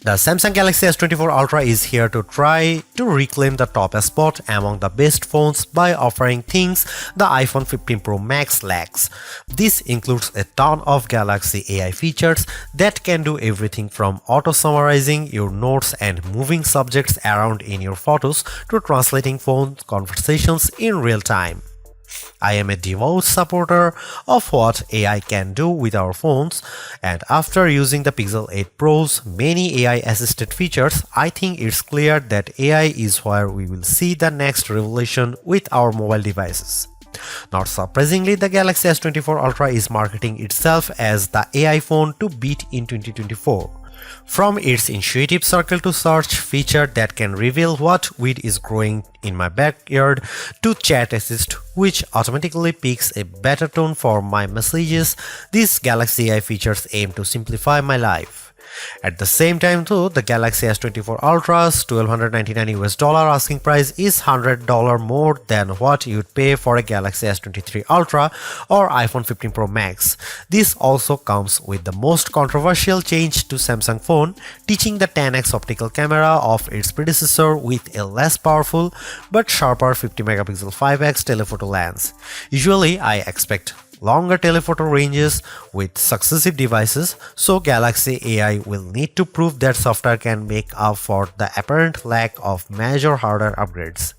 The Samsung Galaxy S24 Ultra is here to try to reclaim the top spot among the best phones by offering things the iPhone 15 Pro Max lacks. This includes a ton of Galaxy AI features that can do everything from auto-summarizing your notes and moving subjects around in your photos to translating phone conversations in real time. I am a devout supporter of what AI can do with our phones, and after using the Pixel 8 Pro's many AI-assisted features, I think it's clear that AI is where we will see the next revolution with our mobile devices. Not surprisingly, the Galaxy S24 Ultra is marketing itself as the AI phone to beat in 2024. From its intuitive circle to search feature that can reveal what weed is growing in my backyard to chat assist which automatically picks a better tone for my messages, these Galaxy AI features aim to simplify my life. At the same time though, the Galaxy S24 Ultra's $1,299 asking price is $100 more than what you'd pay for a Galaxy S23 Ultra or iPhone 15 Pro Max. This also comes with the most controversial change to Samsung phone, teaching the 10x optical camera of its predecessor with a less powerful but sharper 50 megapixel 5x telephoto lens. Usually I expect longer telephoto ranges with successive devices, so Galaxy AI will need to prove that software can make up for the apparent lack of major hardware upgrades.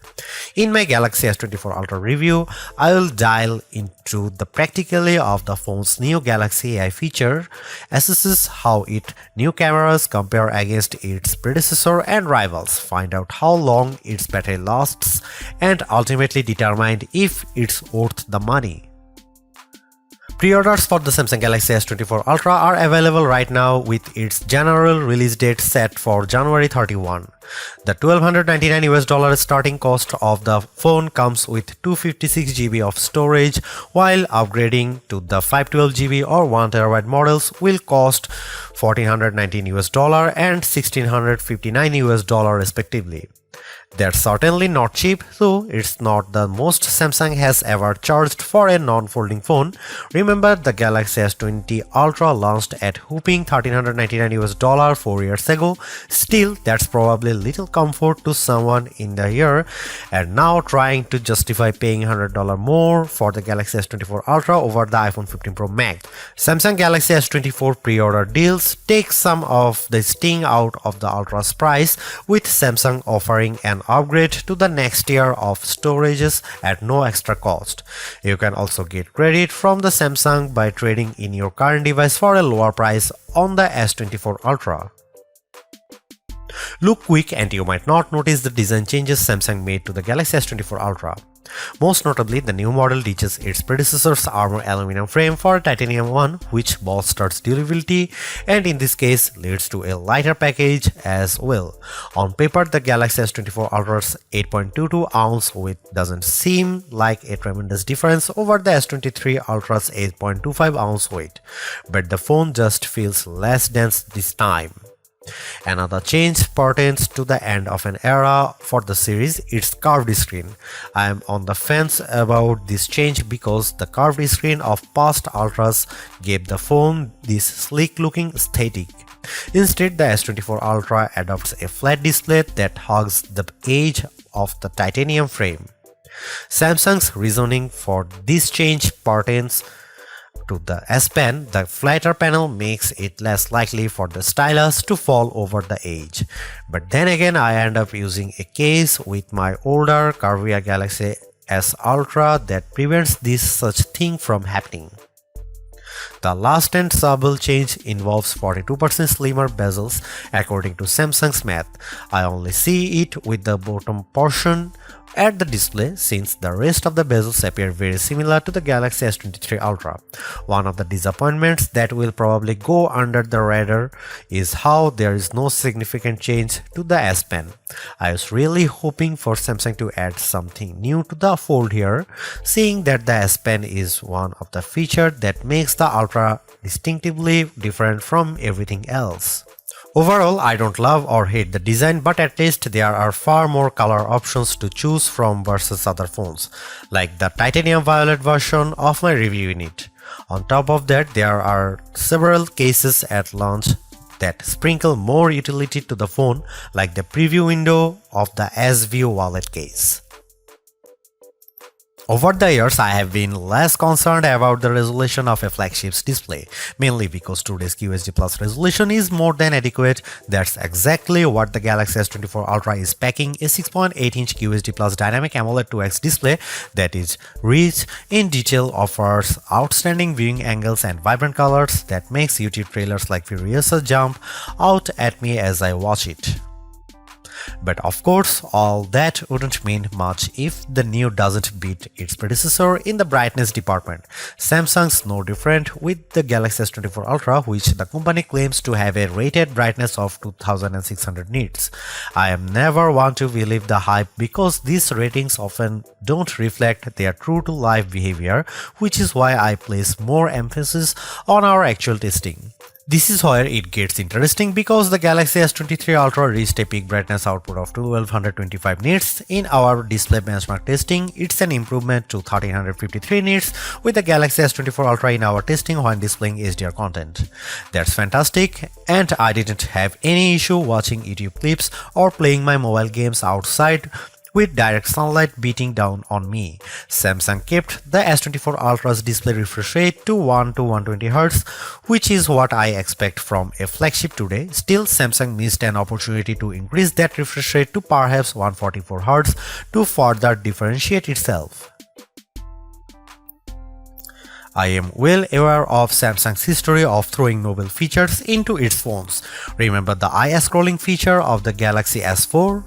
In my Galaxy S24 Ultra review, I will dial into the practicality of the phone's new Galaxy AI feature, assesses how its new cameras compare against its predecessor and rivals, find out how long its battery lasts, and ultimately determine if it's worth the money. Pre-orders for the Samsung Galaxy S24 Ultra are available right now with its general release date set for January 31. The $1,299 starting cost of the phone comes with 256GB of storage, while upgrading to the 512GB or 1TB models will cost $1,419 and $1,659 respectively. They're certainly not cheap, though it's not the most Samsung has ever charged for a non-folding phone. Remember, the Galaxy S20 Ultra launched at whopping $1,399 4 years ago. Still, that's probably little comfort to someone in the year, and now trying to justify paying $100 more for the Galaxy S24 Ultra over the iPhone 15 Pro Max. Samsung Galaxy S24 pre-order deals take some of the sting out of the Ultra's price, with Samsung offering an upgrade to the next tier of storages at no extra cost. You can also get credit from the Samsung by trading in your current device for a lower price on the S24 Ultra. Look quick and you might not notice the design changes Samsung made to the Galaxy S24 Ultra. Most notably, the new model ditches its predecessor's armor aluminum frame for a titanium one, which bolsters durability and in this case leads to a lighter package as well. On paper, the Galaxy S24 Ultra's 8.22-ounce weight doesn't seem like a tremendous difference over the S23 Ultra's 8.25-ounce weight, but the phone just feels less dense this time. Another change pertains to the end of an era for the series, its curved screen. I am on the fence about this change because the curved screen of past Ultras gave the phone this sleek looking aesthetic. Instead, the S24 Ultra adopts a flat display that hugs the edge of the titanium frame. Samsung's reasoning for this change pertains to the S Pen. The flatter panel makes it less likely for the stylus to fall over the edge. But then again, I end up using a case with my older curvier Galaxy S Ultra that prevents this such thing from happening. The last and subtle change involves 42% slimmer bezels according to Samsung's math. I only see it with the bottom portion at the display, since the rest of the bezels appear very similar to the Galaxy S23 Ultra. One of the disappointments that will probably go under the radar is how there is no significant change to the S Pen. I was really hoping for Samsung to add something new to the fold here, seeing that the S Pen is one of the features that makes the Ultra distinctively different from everything else. Overall, I don't love or hate the design, but at least there are far more color options to choose from versus other phones, like the titanium violet version of my review unit. On top of that, there are several cases at launch that sprinkle more utility to the phone, like the preview window of the S View wallet case. Over the years, I have been less concerned about the resolution of a flagship's display, mainly because today's QHD Plus resolution is more than adequate. That's exactly what the Galaxy S24 Ultra is packing, a 6.8-inch QHD Plus dynamic AMOLED 2X display that is rich in detail, offers outstanding viewing angles and vibrant colors that makes YouTube trailers like Furiosa jump out at me as I watch it. But of course, all that wouldn't mean much if the new doesn't beat its predecessor in the brightness department. Samsung's no different with the Galaxy S24 Ultra, which the company claims to have a rated brightness of 2600 nits. I am never one to believe the hype because these ratings often don't reflect their true-to-life behavior, which is why I place more emphasis on our actual testing. This is where it gets interesting because the Galaxy S23 Ultra reached a peak brightness output of 1225 nits. In our display benchmark testing, it's an improvement to 1353 nits with the Galaxy S24 Ultra in our testing when displaying HDR content. That's fantastic, and I didn't have any issue watching YouTube clips or playing my mobile games outside with direct sunlight beating down on me. Samsung kept the S24 Ultra's display refresh rate to 1 to 120 Hz, which is what I expect from a flagship today. Still, Samsung missed an opportunity to increase that refresh rate to perhaps 144 Hz to further differentiate itself. I am well aware of Samsung's history of throwing novel features into its phones. Remember the eye scrolling feature of the Galaxy S4?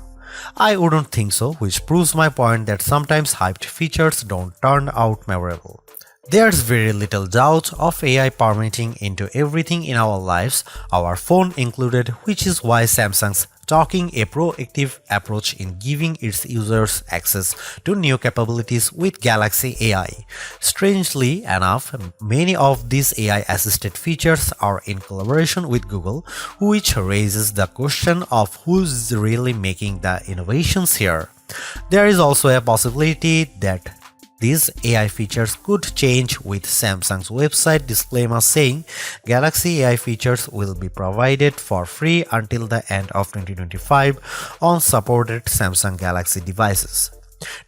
I wouldn't think so, which proves my point that sometimes hyped features don't turn out memorable. There's very little doubt of AI permeating into everything in our lives, our phone included, which is why Samsung's taking a proactive approach in giving its users access to new capabilities with Galaxy AI. Strangely enough, many of these AI-assisted features are in collaboration with Google, which raises the question of who's really making the innovations here. There is also a possibility that these AI features could change with Samsung's website disclaimer saying Galaxy AI features will be provided for free until the end of 2025 on supported Samsung Galaxy devices.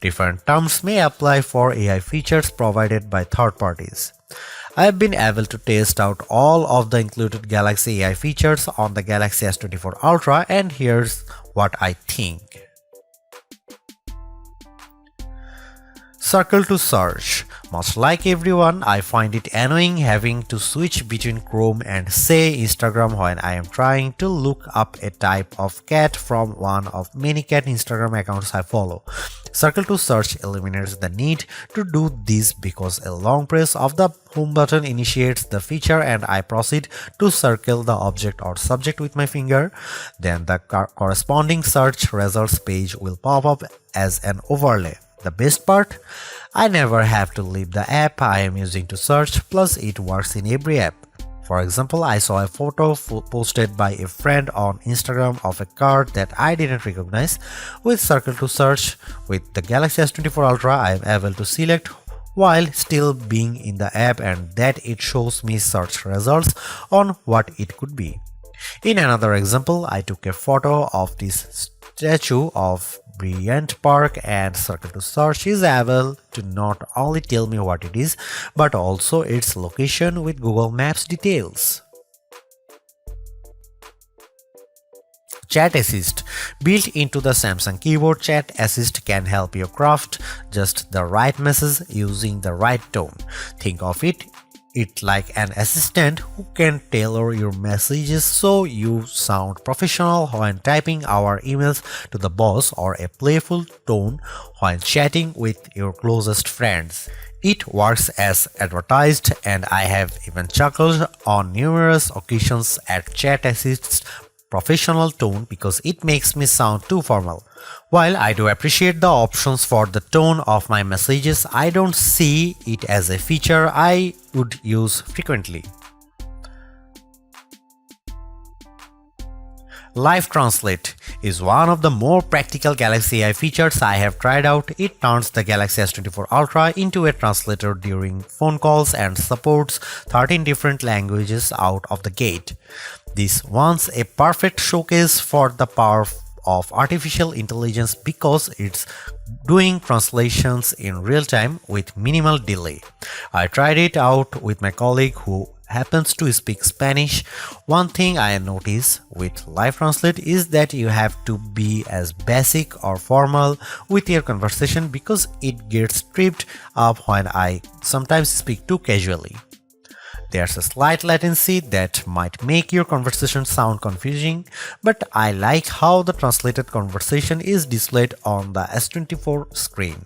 Different terms may apply for AI features provided by third parties. I have been able to test out all of the included Galaxy AI features on the Galaxy S24 Ultra, and here's what I think. Circle to search. Much like everyone, I find it annoying having to switch between Chrome and say Instagram when I am trying to look up a type of cat from one of many cat Instagram accounts I follow. Circle to search eliminates the need to do this because a long press of the home button initiates the feature and I proceed to circle the object or subject with my finger. Then the corresponding search results page will pop up as an overlay. The best part? I never have to leave the app I am using to search, plus it works in every app. For example, I saw a photo posted by a friend on Instagram of a car that I didn't recognize. With Circle to Search, with the Galaxy S24 Ultra, I am able to select while still being in the app and that it shows me search results on what it could be. In another example, I took a photo of this statue of Bryant Park and Circle to Search is able to not only tell me what it is, but also its location with Google Maps details. Chat Assist. Built into the Samsung keyboard, Chat Assist can help you craft just the right message using the right tone. Think of it like an assistant who can tailor your messages so you sound professional when typing our emails to the boss, or a playful tone when chatting with your closest friends. It works as advertised, and I have even chuckled on numerous occasions at Chat Assist's professional tone because it makes me sound too formal. While I do appreciate the options for the tone of my messages, I don't see it as a feature I would use frequently. Live Translate is one of the more practical Galaxy AI features I have tried out. It turns the Galaxy S24 Ultra into a translator during phone calls and supports 13 different languages out of the gate. This one's a perfect showcase for the power of artificial intelligence because it's doing translations in real time with minimal delay. I tried it out with my colleague who happens to speak Spanish. One thing I notice with Live Translate is that you have to be as basic or formal with your conversation because it gets tripped up when I sometimes speak too casually. There's a slight latency that might make your conversation sound confusing, but I like how the translated conversation is displayed on the S24 screen.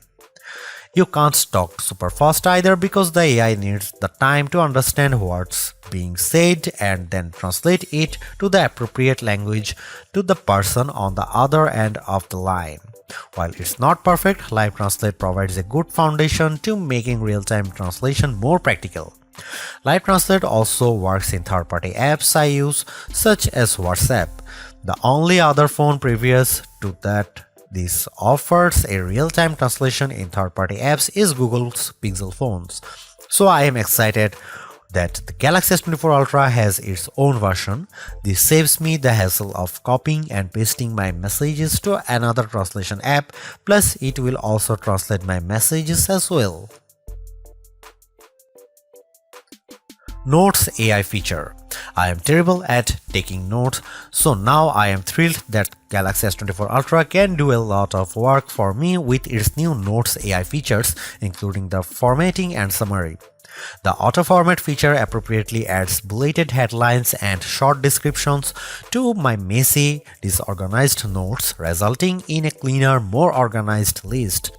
You can't talk super fast either because the AI needs the time to understand what's being said and then translate it to the appropriate language to the person on the other end of the line. While it's not perfect, Live Translate provides a good foundation to making real-time translation more practical. Live Translate also works in third-party apps I use, such as WhatsApp. The only other phone previous to that this offers a real-time translation in third-party apps is Google's Pixel phones. So I am excited that the Galaxy S24 Ultra has its own version. This saves me the hassle of copying and pasting my messages to another translation app, plus it will also translate my messages as well. Notes AI feature. I am terrible at taking notes, so now I am thrilled that Galaxy S24 Ultra can do a lot of work for me with its new Notes AI features, including the formatting and summary. The auto-format feature appropriately adds bulleted headlines and short descriptions to my messy, disorganized notes, resulting in a cleaner, more organized list.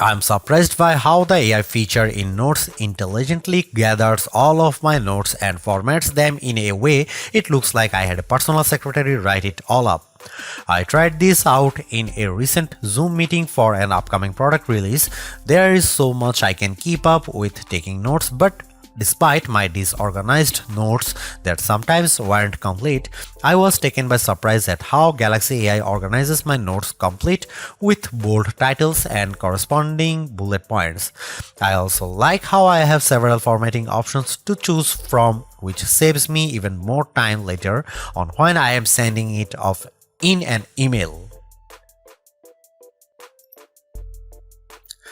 I'm surprised by how the AI feature in Notes intelligently gathers all of my notes and formats them in a way it looks like I had a personal secretary write it all up. I tried this out in a recent Zoom meeting for an upcoming product release. There is so much I can keep up with taking notes, but despite my disorganized notes that sometimes weren't complete, I was taken by surprise at how Galaxy AI organizes my notes complete with bold titles and corresponding bullet points. I also like how I have several formatting options to choose from, which saves me even more time later on when I am sending it off in an email.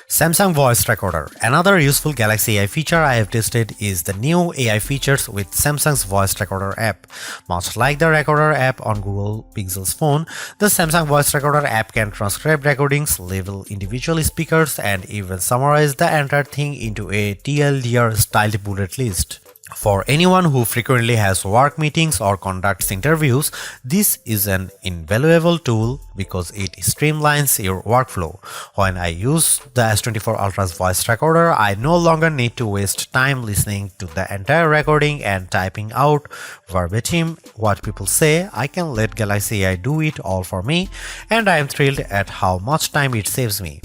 Samsung Voice Recorder. Another useful Galaxy AI feature I have tested is the new AI features with Samsung's Voice Recorder app. Much like the Recorder app on Google Pixel's phone, the Samsung Voice Recorder app can transcribe recordings, label individual speakers, and even summarize the entire thing into a TLDR-styled bullet list. For anyone who frequently has work meetings or conducts interviews, this is an invaluable tool because it streamlines your workflow. When I use the S24 Ultra's voice recorder, I no longer need to waste time listening to the entire recording and typing out verbatim what people say. I can let Galaxy AI do it all for me, and I am thrilled at how much time it saves me.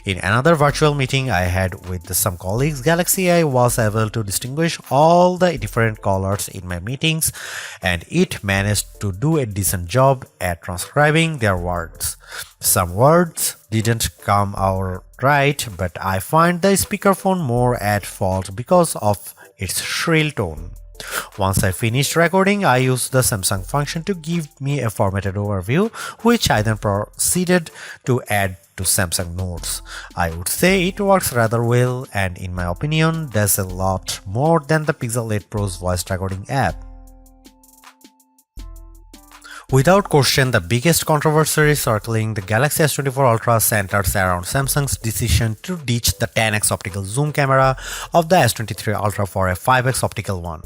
In another virtual meeting I had with some colleagues, Galaxy AI was able to distinguish all the different colors in my meetings, and it managed to do a decent job at transcribing their words. Some words didn't come out right, but I find the speakerphone more at fault because of its shrill tone. Once I finished recording, I used the Samsung function to give me a formatted overview, which I then proceeded to add to Samsung Notes. I would say it works rather well, and in my opinion, does a lot more than the Pixel 8 Pro's voice recording app. Without question, the biggest controversy circling the Galaxy S24 Ultra centers around Samsung's decision to ditch the 10x optical zoom camera of the S23 Ultra for a 5x optical one.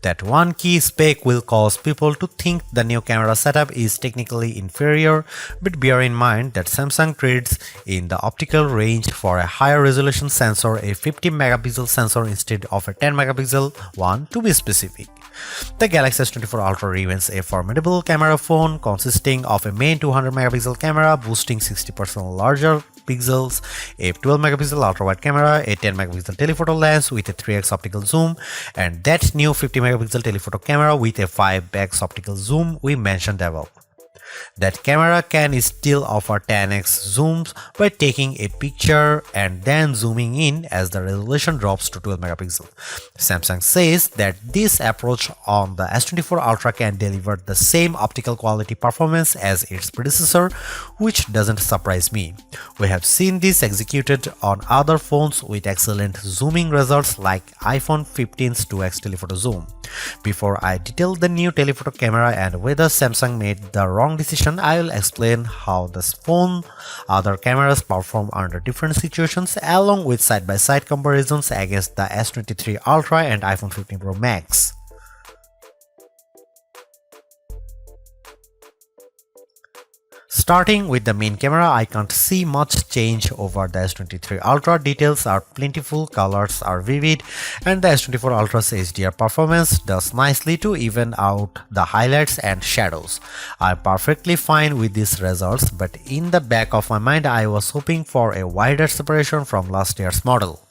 That one key spec will cause people to think the new camera setup is technically inferior, but bear in mind that Samsung trades in the optical range for a higher resolution sensor, a 50 megapixel sensor instead of a 10 megapixel one to be specific. The Galaxy S24 Ultra remains a formidable camera phone consisting of a main 200 megapixel camera boasting 60% larger pixels, a 12 megapixel ultra-wide camera, a 10 megapixel telephoto lens with a 3x optical zoom, and that new 50 megapixel telephoto camera with a 5x optical zoom we mentioned above. That camera can still offer 10x zooms by taking a picture and then zooming in as the resolution drops to 12 megapixels. Samsung says that this approach on the S24 Ultra can deliver the same optical quality performance as its predecessor, which doesn't surprise me. We have seen this executed on other phones with excellent zooming results like iPhone 15's 2x telephoto zoom. Before I detail the new telephoto camera and whether Samsung made the wrong decision, I will explain how this phone other cameras perform under different situations along with side-by-side comparisons against the S23 Ultra and iPhone 15 Pro Max. Starting with the main camera, I can't see much change over the S23 Ultra. Details are plentiful, colors are vivid, and the S24 Ultra's HDR performance does nicely to even out the highlights and shadows. I'm perfectly fine with these results, but in the back of my mind I was hoping for a wider separation from last year's model.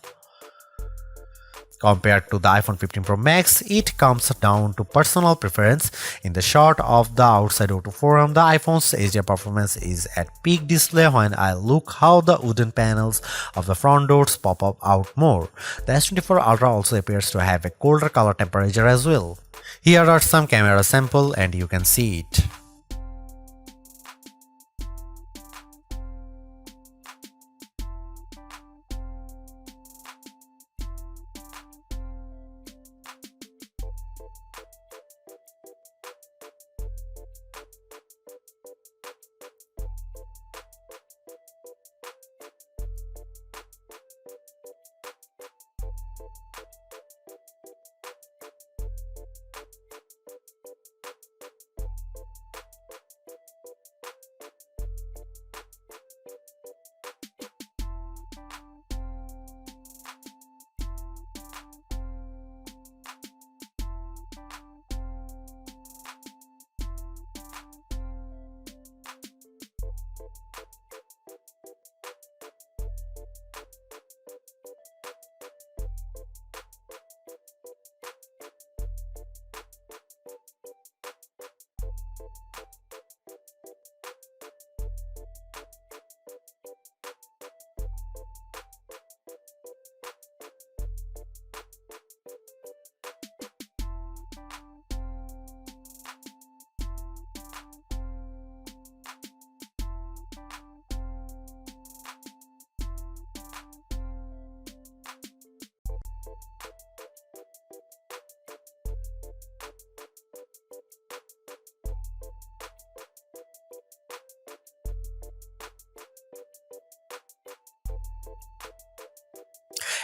Compared to the iPhone 15 Pro Max, it comes down to personal preference. In the shot of the outside O2 forum, the iPhone's HDR performance is at peak display. When I look how the wooden panels of the front doors pop up out more. The S24 Ultra also appears to have a colder color temperature as well. Here are some camera samples and you can see it.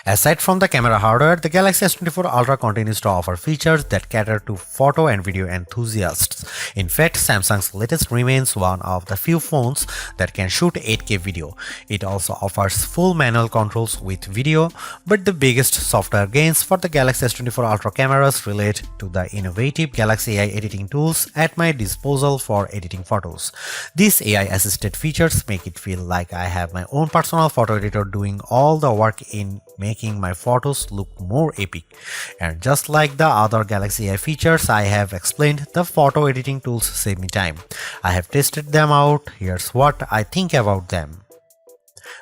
Aside from the camera hardware, the Galaxy S24 Ultra continues to offer features that cater to photo and video enthusiasts. In fact, Samsung's latest remains one of the few phones that can shoot 8K video. It also offers full manual controls with video, but the biggest software gains for the Galaxy S24 Ultra cameras relate to the innovative Galaxy AI editing tools at my disposal for editing photos. These AI-assisted features make it feel like I have my own personal photo editor doing all the work in making my photos look more epic. And just like the other Galaxy AI features I have explained, the photo editing tools save me time. I have tested them out. Here's what I think about them.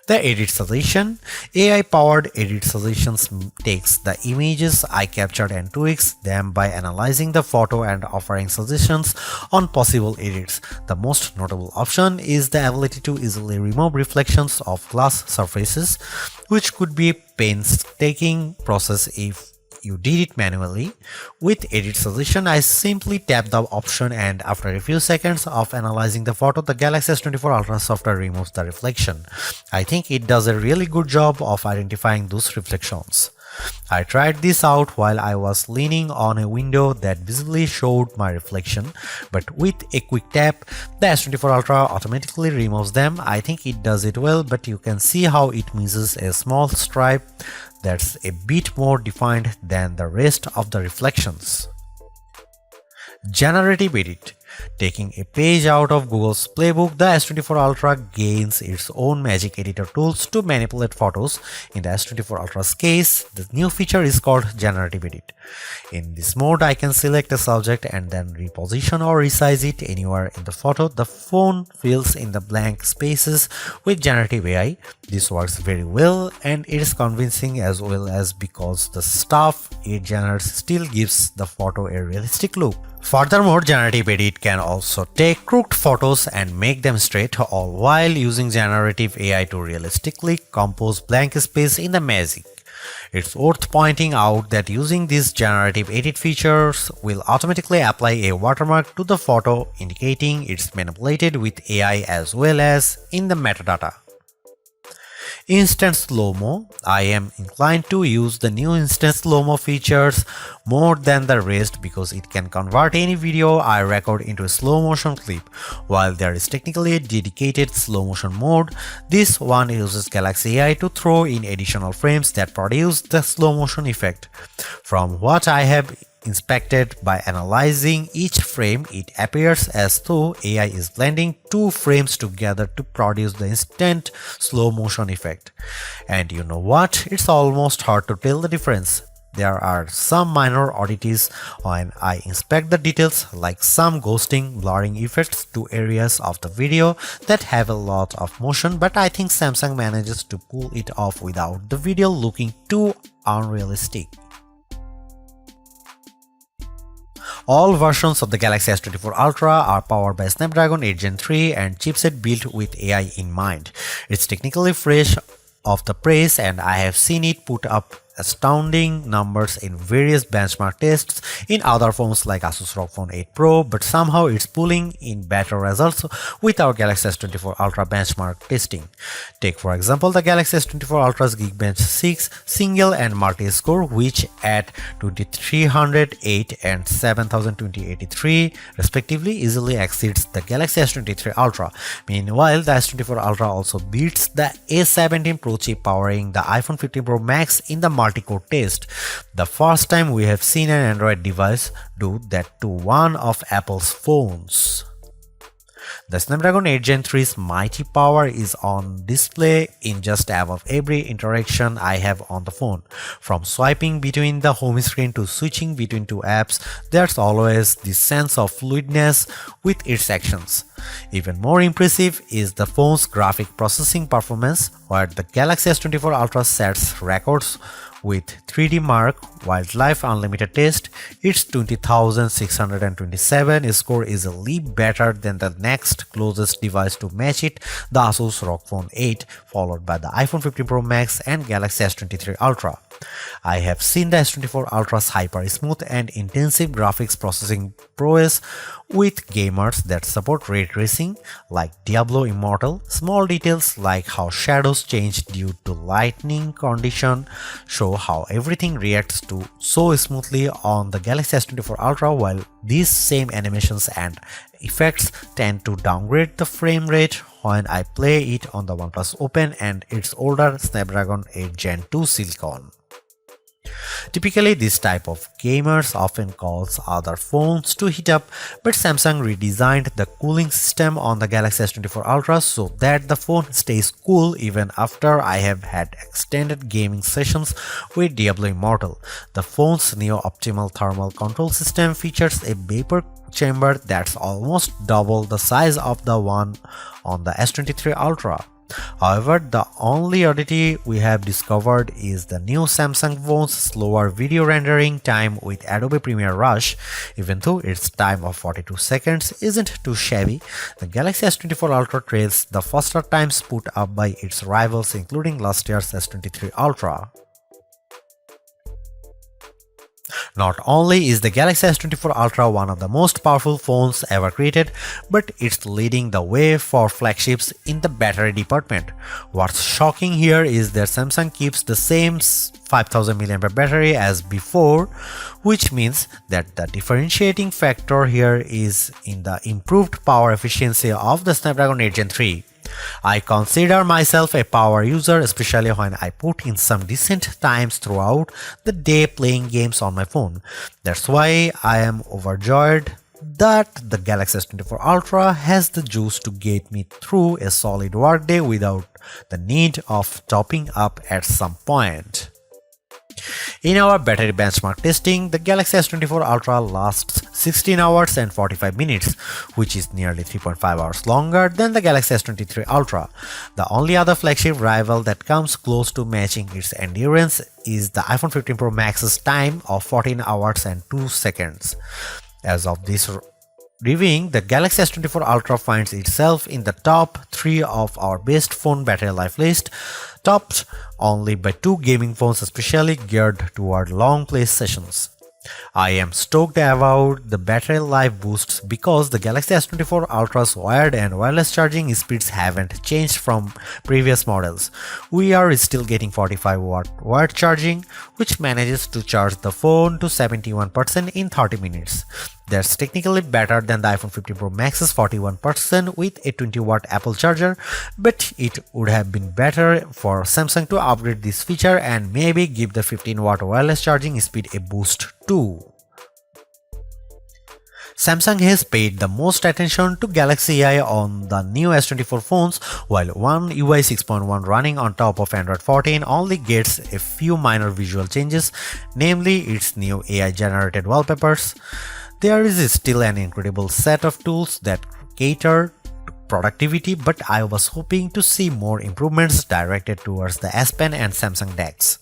The Edit Suggestion. AI-powered Edit Suggestions takes the images I captured and tweaks them by analyzing the photo and offering suggestions on possible edits. The most notable option is the ability to easily remove reflections of glass surfaces, which could be a painstaking process if you did it manually. With Edit Suggestion, I simply tap the option and after a few seconds of analyzing the photo, the Galaxy S24 Ultra software removes the reflection. I think it does a really good job of identifying those reflections. I tried this out while I was leaning on a window that visibly showed my reflection, but with a quick tap, the S24 Ultra automatically removes them. I think it does it well, but you can see how it misses a small stripe that's a bit more defined than the rest of the reflections. Generative Edit. Taking a page out of Google's playbook, the S24 Ultra gains its own magic editor tools to manipulate photos. In the S24 Ultra's case, the new feature is called Generative Edit. In this mode, I can select a subject and then reposition or resize it anywhere in the photo. The phone fills in the blank spaces with generative AI. This works very well and it is convincing as well as because the stuff it generates still gives the photo a realistic look. Furthermore, Generative Edit can also take crooked photos and make them straight, all while using generative AI to realistically compose blank space in the magic. It's worth pointing out that using these generative edit features will automatically apply a watermark to the photo, indicating it's manipulated with AI as well as in the metadata. Instant slow-mo. I am inclined to use the new instant slow-mo features more than the rest because it can convert any video I record into a slow-motion clip. While there is technically a dedicated slow-motion mode, this one uses Galaxy AI to throw in additional frames that produce the slow-motion effect. From what I have inspected by analyzing each frame, it appears as though AI is blending two frames together to produce the instant slow motion effect. And you know what? It's almost hard to tell the difference. There are some minor oddities when I inspect the details, like some ghosting, blurring effects to areas of the video that have a lot of motion, but I think Samsung manages to pull it off without the video looking too unrealistic. All versions of the Galaxy S24 Ultra are powered by Snapdragon 8 Gen 3 and chipset built with AI in mind. It's technically fresh off the press and I have seen it put up astounding numbers in various benchmark tests in other phones like Asus ROG Phone 8 Pro, but somehow it's pulling in better results with our Galaxy S24 Ultra benchmark testing. Take for example the Galaxy S24 Ultra's Geekbench 6 single and multi-score, which at 2308 and 7283 respectively easily exceeds the Galaxy S23 Ultra. Meanwhile, the S24 Ultra also beats the A17 Pro chip powering the iPhone 15 Pro Max in the multi-core test. The first time we have seen an Android device do that to one of Apple's phones. The Snapdragon 8 Gen 3's mighty power is on display in just about every interaction I have on the phone. From swiping between the home screen to switching between two apps, there's always this sense of fluidness with its actions. Even more impressive is the phone's graphic processing performance, where the Galaxy S24 Ultra sets records with 3D Mark Wildlife Unlimited test. Its 20,627 score is a leap better than the next closest device to match it, the Asus ROG Phone 8, followed by the iPhone 15 Pro Max and Galaxy S23 Ultra. I have seen the S24 Ultra's hyper smooth and intensive graphics processing prowess with gamers that support ray tracing like Diablo Immortal. Small details like how shadows change due to lighting condition show how everything reacts to so smoothly on the Galaxy S24 Ultra, while these same animations and effects tend to downgrade the frame rate when I play it on the OnePlus Open and its older Snapdragon 8 Gen 2 Silicon. Typically, this type of gamers often calls other phones to heat up, but Samsung redesigned the cooling system on the Galaxy S24 Ultra so that the phone stays cool even after I have had extended gaming sessions with Diablo Immortal. The phone's neo-optimal thermal control system features a vapor chamber that's almost double the size of the one on the S23 Ultra. However, the only oddity we have discovered is the new Samsung phone's slower video rendering time with Adobe Premiere Rush. Even though its time of 42 seconds isn't too shabby, the Galaxy S24 Ultra trails the faster times put up by its rivals, including last year's S23 Ultra. Not only is the Galaxy S24 Ultra one of the most powerful phones ever created, but it's leading the way for flagships in the battery department. What's shocking here is that Samsung keeps the same 5000 mAh battery as before, which means that the differentiating factor here is in the improved power efficiency of the Snapdragon 8 Gen 3. I consider myself a power user, especially when I put in some decent times throughout the day playing games on my phone. That's why I am overjoyed that the Galaxy S24 Ultra has the juice to get me through a solid workday without the need of topping up at some point. In our battery benchmark testing, the Galaxy S24 Ultra lasts 16 hours and 45 minutes, which is nearly 3.5 hours longer than the Galaxy S23 Ultra. The only other flagship rival that comes close to matching its endurance is the iPhone 15 Pro Max's time of 14 hours and 2 seconds. As of this reviewing, the Galaxy S24 Ultra finds itself in the top 3 of our best phone battery life list, topped only by 2 gaming phones especially geared toward long play sessions. I am stoked about the battery life boosts because the Galaxy S24 Ultra's wired and wireless charging speeds haven't changed from previous models. We are still getting 45-watt wired charging, which manages to charge the phone to 71% in 30 minutes. That's technically better than the iPhone 15 Pro Max's 41% with a 20-watt Apple charger, but it would have been better for Samsung to upgrade this feature and maybe give the 15-watt wireless charging speed a boost too. Samsung has paid the most attention to Galaxy AI on the new S24 phones, while One UI 6.1 running on top of Android 14 only gets a few minor visual changes, namely its new AI-generated wallpapers. There is still an incredible set of tools that cater to productivity, but I was hoping to see more improvements directed towards the S Pen and Samsung DeX.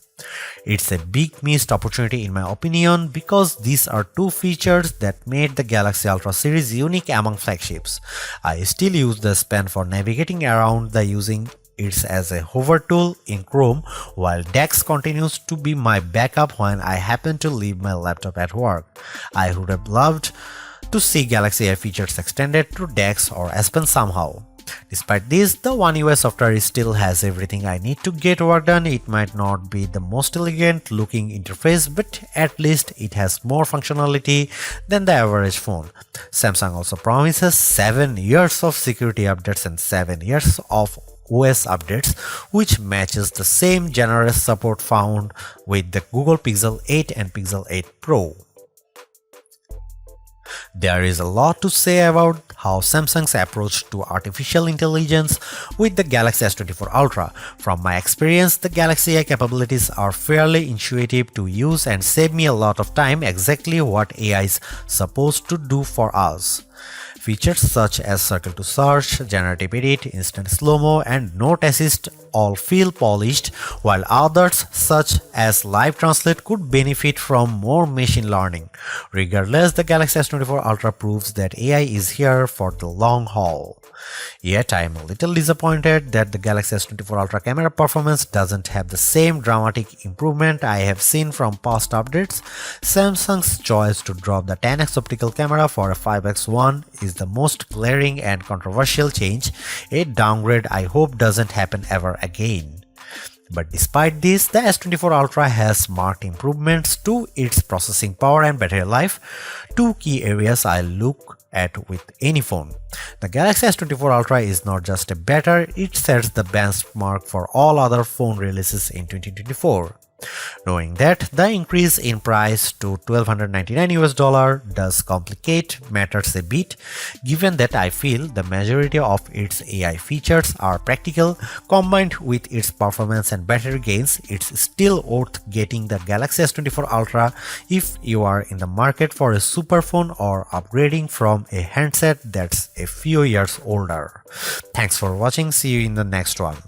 It's a big missed opportunity in my opinion because these are two features that made the Galaxy Ultra series unique among flagships. I still use the S Pen for navigating around the using it as a hover tool in Chrome, while DeX continues to be my backup when I happen to leave my laptop at work. I would have loved to see Galaxy AI features extended to DeX or S Pen somehow. Despite this, the One UI software still has everything I need to get work done. It might not be the most elegant looking interface, but at least it has more functionality than the average phone. Samsung also promises 7 years of security updates and 7 years of OS updates, which matches the same generous support found with the Google Pixel 8 and Pixel 8 Pro. There is a lot to say about how Samsung's approach to artificial intelligence with the Galaxy S24 Ultra. From my experience, the Galaxy AI capabilities are fairly intuitive to use and save me a lot of time, exactly what AI is supposed to do for us. Features such as circle to search, generative edit, instant slow-mo, and note assist all feel polished, while others such as live translate could benefit from more machine learning. Regardless, the Galaxy S24 Ultra proves that AI is here for the long haul. Yet I am a little disappointed that the Galaxy S24 Ultra camera performance doesn't have the same dramatic improvement I have seen from past updates. Samsung's choice to drop the 10x optical camera for a 5x one is the most glaring and controversial change, a downgrade I hope doesn't happen ever again. But despite this, the S24 Ultra has marked improvements to its processing power and battery life, two key areas I look at with any phone. The Galaxy S24 Ultra is not just a better, it sets the benchmark for all other phone releases in 2024. Knowing that the increase in price to $1,299 does complicate matters a bit, given that I feel the majority of its AI features are practical, combined with its performance and battery gains, it's still worth getting the Galaxy S24 Ultra if you are in the market for a super phone or upgrading from a handset that's a few years older. Thanks for watching, see you in the next one.